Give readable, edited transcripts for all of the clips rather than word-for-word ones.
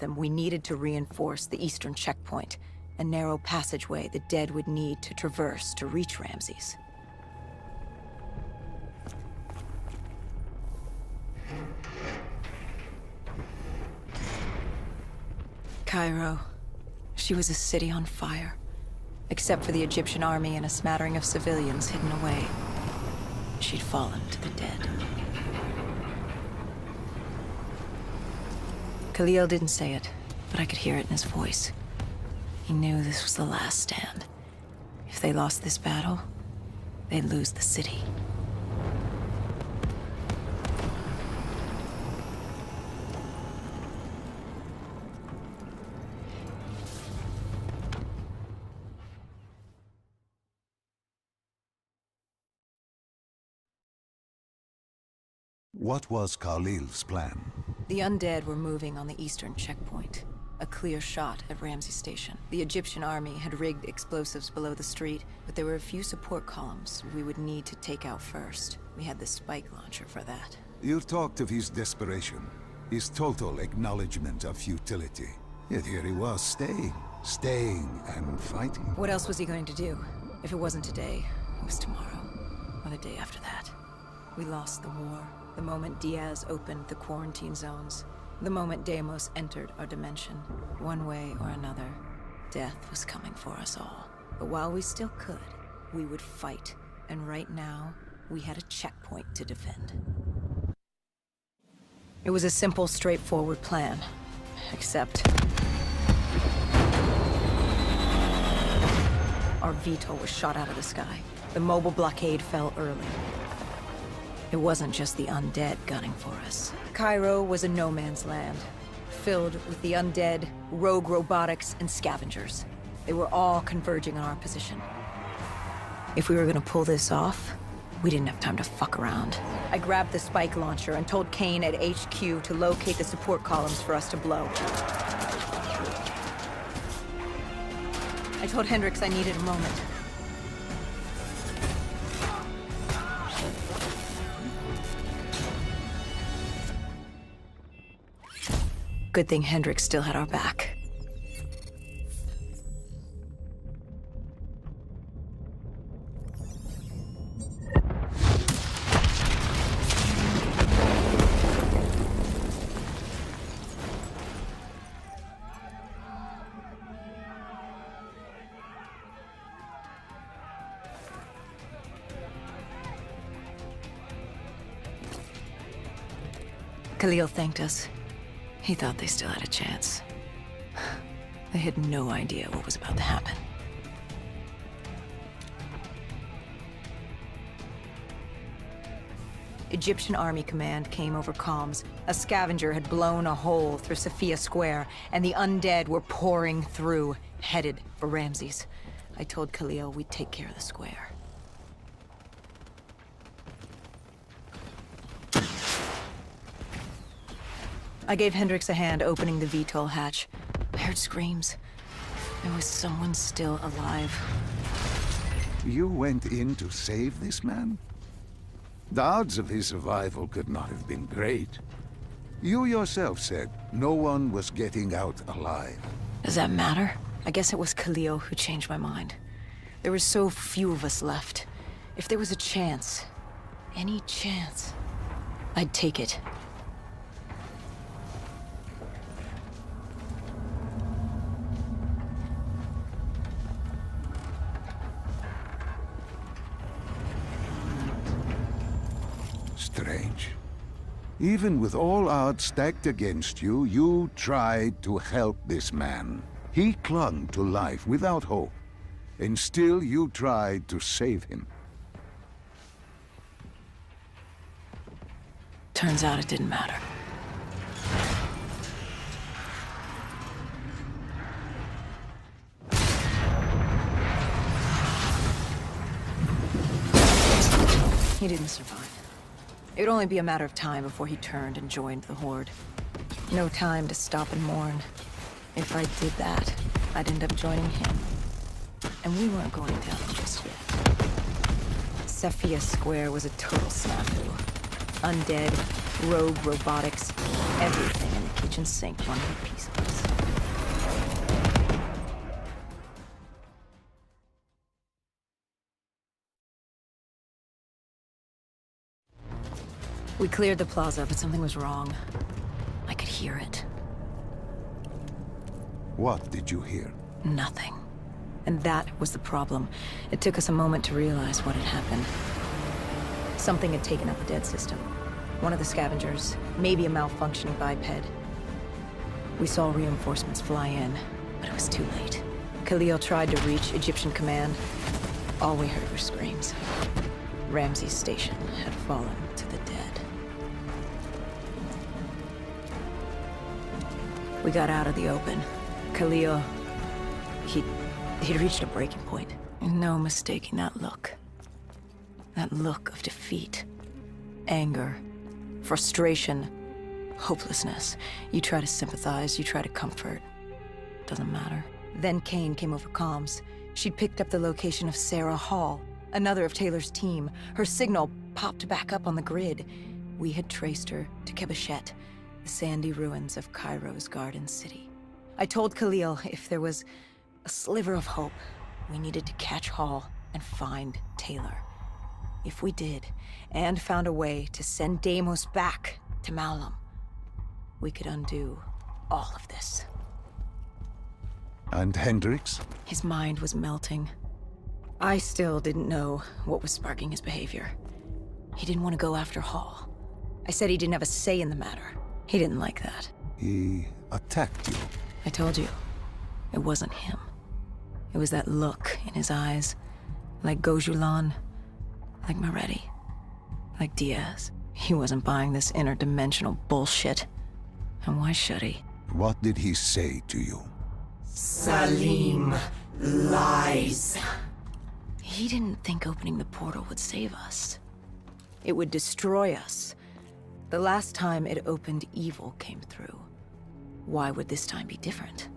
them, we needed to reinforce the eastern checkpoint, a narrow passageway the dead would need to traverse to reach Ramses. Cairo. She was a city on fire, except for the Egyptian army and a smattering of civilians hidden away. She'd fallen to the dead. Khalil didn't say it, but I could hear it in his voice. He knew this was the last stand. If they lost this battle, they'd lose the city. What was Khalil's plan? The undead were moving on the eastern checkpoint. A clear shot at Ramses Station. The Egyptian army had rigged explosives below the street, but there were a few support columns we would need to take out first. We had the spike launcher for that. You talked of his desperation, his total acknowledgement of futility. Yet here he was, staying and fighting. What else was he going to do? If it wasn't today, it was tomorrow, or the day after that. We lost the war. The moment Diaz opened the quarantine zones, the moment Deimos entered our dimension, one way or another, death was coming for us all. But while we still could, we would fight. And right now, we had a checkpoint to defend. It was a simple, straightforward plan. Except... our VTOL was shot out of the sky. The mobile blockade fell early. It wasn't just the undead gunning for us. Cairo was a no-man's land, filled with the undead, rogue robotics, and scavengers. They were all converging on our position. If we were gonna pull this off, we didn't have time to fuck around. I grabbed the spike launcher and told Kane at HQ to locate the support columns for us to blow. I told Hendricks I needed a moment. Good thing Hendricks still had our back. Khalil thanked us. He thought they still had a chance. They had no idea what was about to happen. Egyptian Army Command came over comms. A scavenger had blown a hole through Sophia Square, and the undead were pouring through, headed for Ramses. I told Khalil we'd take care of the square. I gave Hendricks a hand opening the VTOL hatch. I heard screams. There was someone still alive. You went in to save this man? The odds of his survival could not have been great. You yourself said no one was getting out alive. Does that matter? I guess it was Khalil who changed my mind. There were so few of us left. If there was a chance, any chance, I'd take it. Strange. Even with all odds stacked against you, you tried to help this man. He clung to life without hope, and still you tried to save him. Turns out it didn't matter. He didn't survive. It would only be a matter of time before he turned and joined the Horde. No time to stop and mourn. If I did that, I'd end up joining him. And we weren't going down just yet. Sophia Square was a total snafu. Undead, rogue robotics, everything in the kitchen sink wanted a piece of us. We cleared the plaza, but something was wrong. I could hear it. What did you hear? Nothing. And that was the problem. It took us a moment to realize what had happened. Something had taken up a dead system. One of the scavengers, maybe a malfunctioning biped. We saw reinforcements fly in, but it was too late. Khalil tried to reach Egyptian command. All we heard were screams. Ramsey's station had fallen to the dead. We got out of the open. Khalil, he'd reached a breaking point. No mistaking that look. That look of defeat, anger, frustration, hopelessness. You try to sympathize, you try to comfort. Doesn't matter. Then Kane came over comms. She'd picked up the location of Sarah Hall, another of Taylor's team. Her signal popped back up on the grid. We had traced her to Kebeshet, the sandy ruins of Cairo's Garden City. I told Khalil if there was a sliver of hope, we needed to catch Hall and find Taylor. If we did, and found a way to send Deimos back to Malum, we could undo all of this. And Hendricks? His mind was melting. I still didn't know what was sparking his behavior. He didn't want to go after Hall. I said he didn't have a say in the matter. He didn't like that. He attacked you. I told you, it wasn't him. It was that look in his eyes, like Gojulan, like Moretti, like Diaz. He wasn't buying this interdimensional bullshit. And why should he? What did he say to you? Salim lies. He didn't think opening the portal would save us. It would destroy us. The last time it opened, evil came through. Why would this time be different?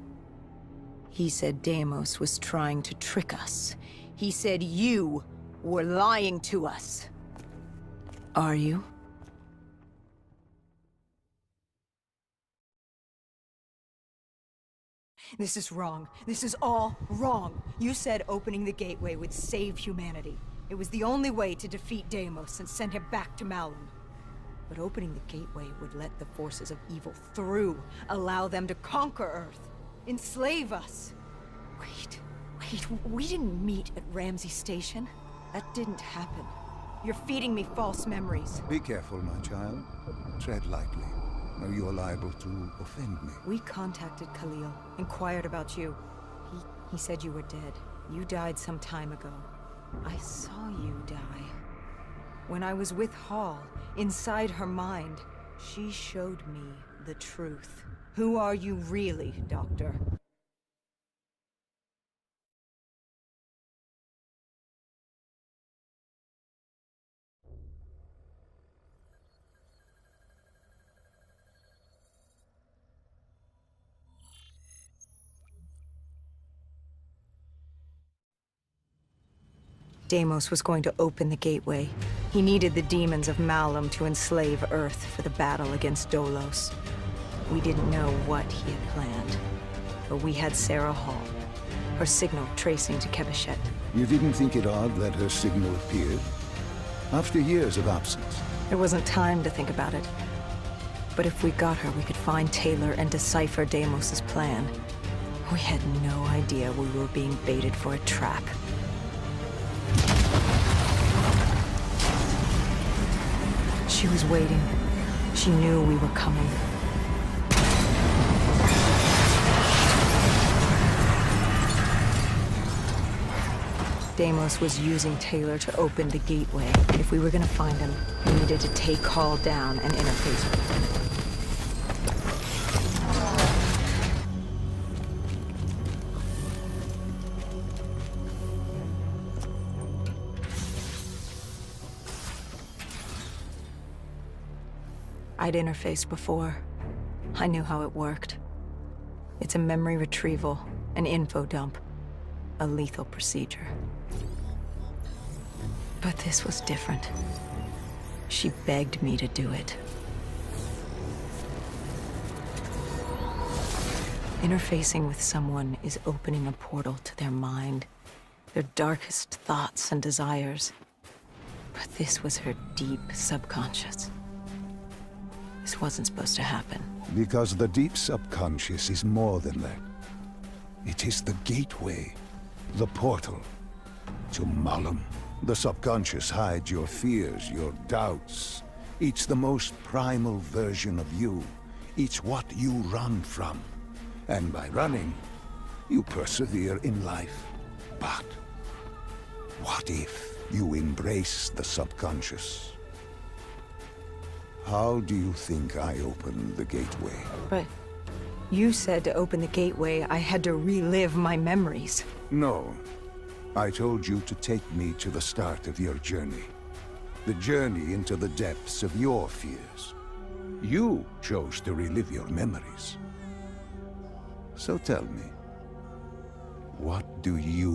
He said Deimos was trying to trick us. He said you were lying to us. Are you? This is wrong. This is all wrong. You said opening the gateway would save humanity. It was the only way to defeat Deimos and send him back to Malum. But opening the gateway would let the forces of evil through, allow them to conquer Earth, enslave us. Wait, we didn't meet at Ramsey Station. That didn't happen. You're feeding me false memories. Be careful, my child. Tread lightly, or you are liable to offend me. We contacted Khalil, inquired about you. He said you were dead. You died some time ago. I saw you die. When I was with Hall, inside her mind, she showed me the truth. Who are you really, Doctor? Deimos was going to open the gateway. He needed the demons of Malum to enslave Earth for the battle against Dolos. We didn't know what he had planned, but we had Sarah Hall, her signal tracing to Kebeshet. You didn't think it odd that her signal appeared? After years of absence. There wasn't time to think about it. But if we got her, we could find Taylor and decipher Deimos' plan. We had no idea we were being baited for a trap. She was waiting. She knew we were coming. Deimos was using Taylor to open the gateway. If we were gonna find him, we needed to take Hall down and interface with him. I'd interfaced before. I knew how it worked. It's a memory retrieval, an info dump, a lethal procedure. But this was different. She begged me to do it. Interfacing with someone is opening a portal to their mind, their darkest thoughts and desires. But this was her deep subconscious. This wasn't supposed to happen. Because the deep subconscious is more than that. It is the gateway, the portal to Malum. The subconscious hides your fears, your doubts. It's the most primal version of you. It's what you run from. And by running, you persevere in life. But what if you embrace the subconscious? How do you think I opened the gateway? But you said to open the gateway, I had to relive my memories. No. I told you to take me to the start of your journey. The journey into the depths of your fears. You chose to relive your memories. So tell me, what do you